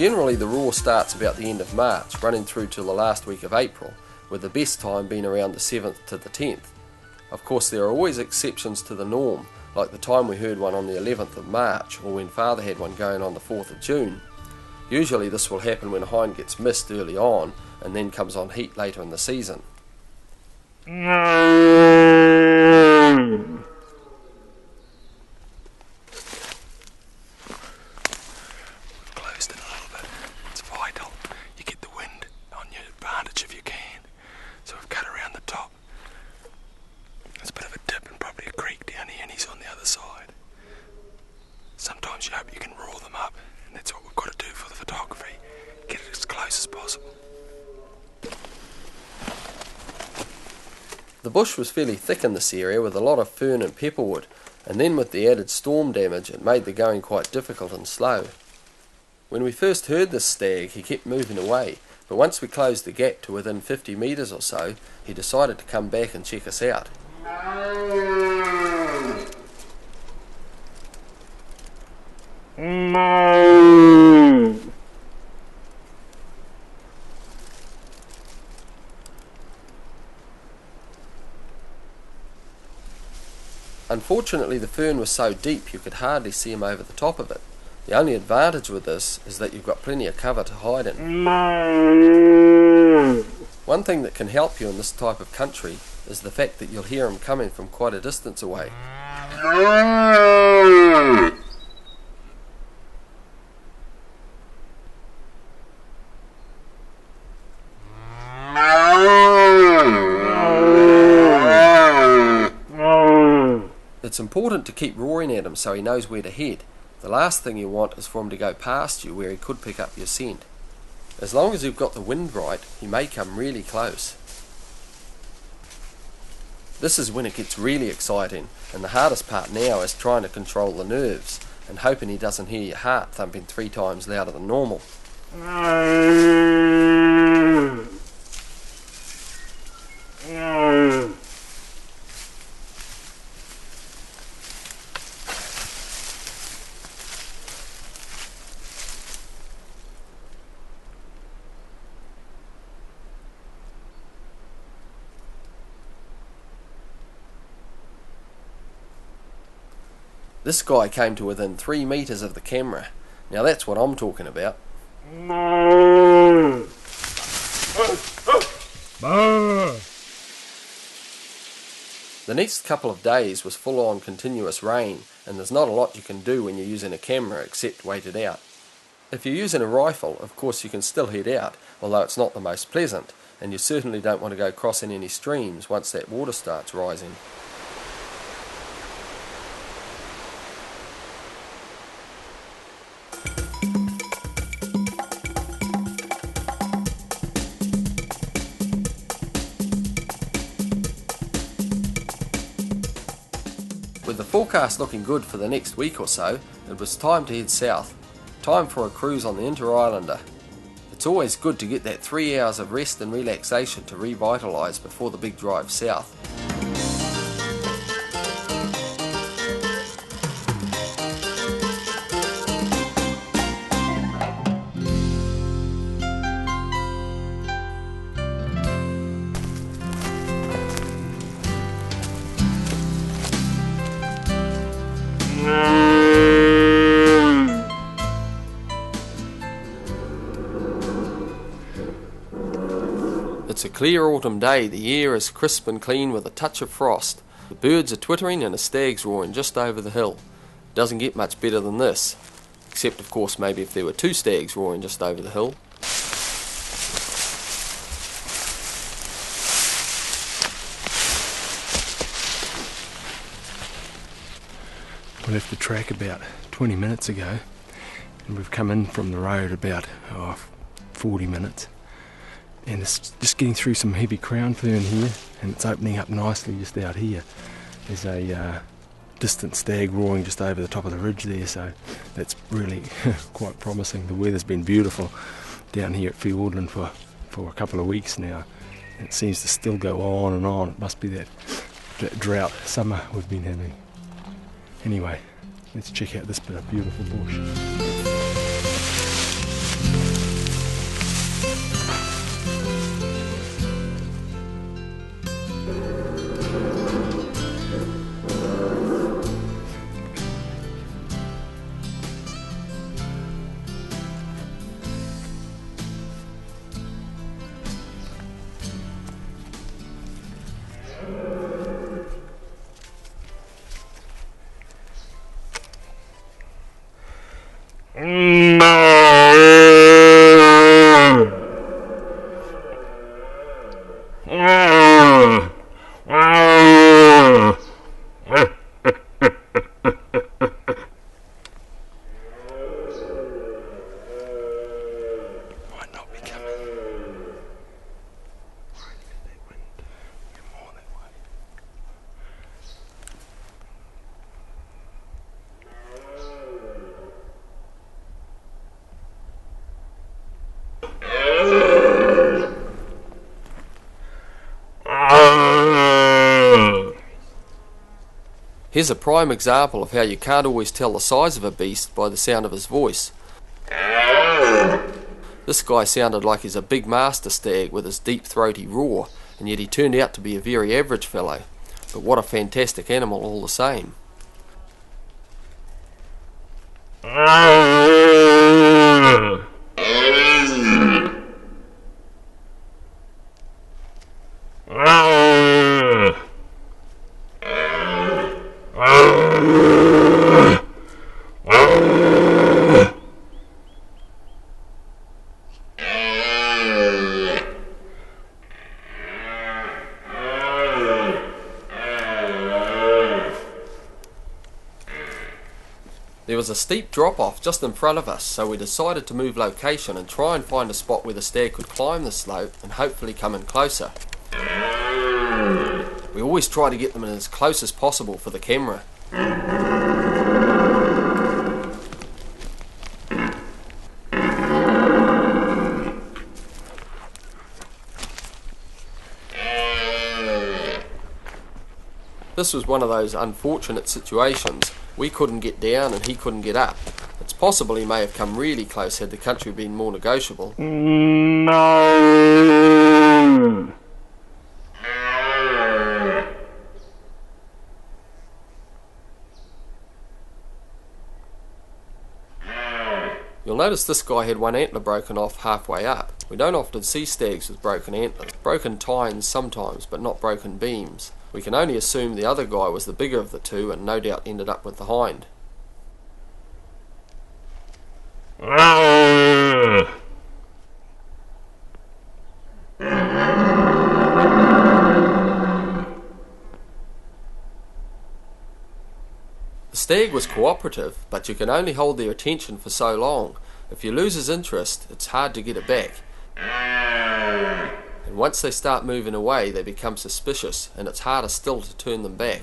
Generally the roar starts about the end of March, running through till the last week of April, with the best time being around the 7th to the 10th. Of course there are always exceptions to the norm, like the time we heard one on the 11th of March, or when Father had one going on the 4th of June. Usually this will happen when a hind gets missed early on, and then comes on heat later in the season. Closed it a little bit. It's vital. You get the wind on your advantage if you can. So we've cut around the top. There's a bit of a dip and probably a creek down here, and he's on the other side. Sometimes you hope you can roar them up, and that's what we've got to do for the photography. Get it as close as possible. The bush was fairly thick in this area with a lot of fern and pepperwood, and then with the added storm damage it made the going quite difficult and slow. When we first heard this stag he kept moving away, but once we closed the gap to within 50 metres or so, he decided to come back and check us out. Unfortunately the fern was so deep you could hardly see him over the top of it. The only advantage with this is that you've got plenty of cover to hide in. One thing that can help you in this type of country is the fact that you'll hear him coming from quite a distance away. It's important to keep roaring at him so he knows where to head. The last thing you want is for him to go past you where he could pick up your scent. As long as you've got the wind right, he may come really close. This is when it gets really exciting, and the hardest part now is trying to control the nerves and hoping he doesn't hear your heart thumping 3 times louder than normal. This guy came to within 3 metres of the camera. Now that's what I'm talking about. The next couple of days was full on continuous rain, and there's not a lot you can do when you're using a camera except wait it out. If you're using a rifle, of course you can still head out, although it's not the most pleasant, and you certainly don't want to go crossing any streams once that water starts rising. With the forecast looking good for the next week or so, it was time to head south. Time for a cruise on the Inter-Islander. It's always good to get that 3 hours of rest and relaxation to revitalise before the big drive south. It's a clear autumn day, the air is crisp and clean with a touch of frost. The birds are twittering and a stag's roaring just over the hill. Doesn't get much better than this, except of course maybe if there were 2 stags roaring just over the hill. We left the track about 20 minutes ago, and we've come in from the road about 40 minutes. And it's just getting through some heavy crown fern here, and it's opening up nicely just out here. There's a distant stag roaring just over the top of the ridge there, so that's really quite promising. The weather's been beautiful down here at Fiordland for a couple of weeks now, and it seems to still go on and on. It must be that drought summer we've been having. Anyway, let's check out this bit of beautiful bush. Might not be coming. More that way. Here's a prime example of how you can't always tell the size of a beast by the sound of his voice. This guy sounded like he's a big master stag with his deep throaty roar, and yet he turned out to be a very average fellow. But what a fantastic animal all the same. There was a steep drop-off just in front of us, so we decided to move location and try and find a spot where the stag could climb the slope and hopefully come in closer. We always try to get them in as close as possible for the camera. This was one of those unfortunate situations. We couldn't get down and he couldn't get up. It's possible he may have come really close had the country been more negotiable. No. You'll notice this guy had one antler broken off halfway up. We don't often see stags with broken antlers. Broken tines sometimes, but not broken beams. We can only assume the other guy was the bigger of the two and no doubt ended up with the hind. The stag was cooperative, but you can only hold their attention for so long. If you lose his interest, it's hard to get it back. And once they start moving away, they become suspicious, and it's harder still to turn them back.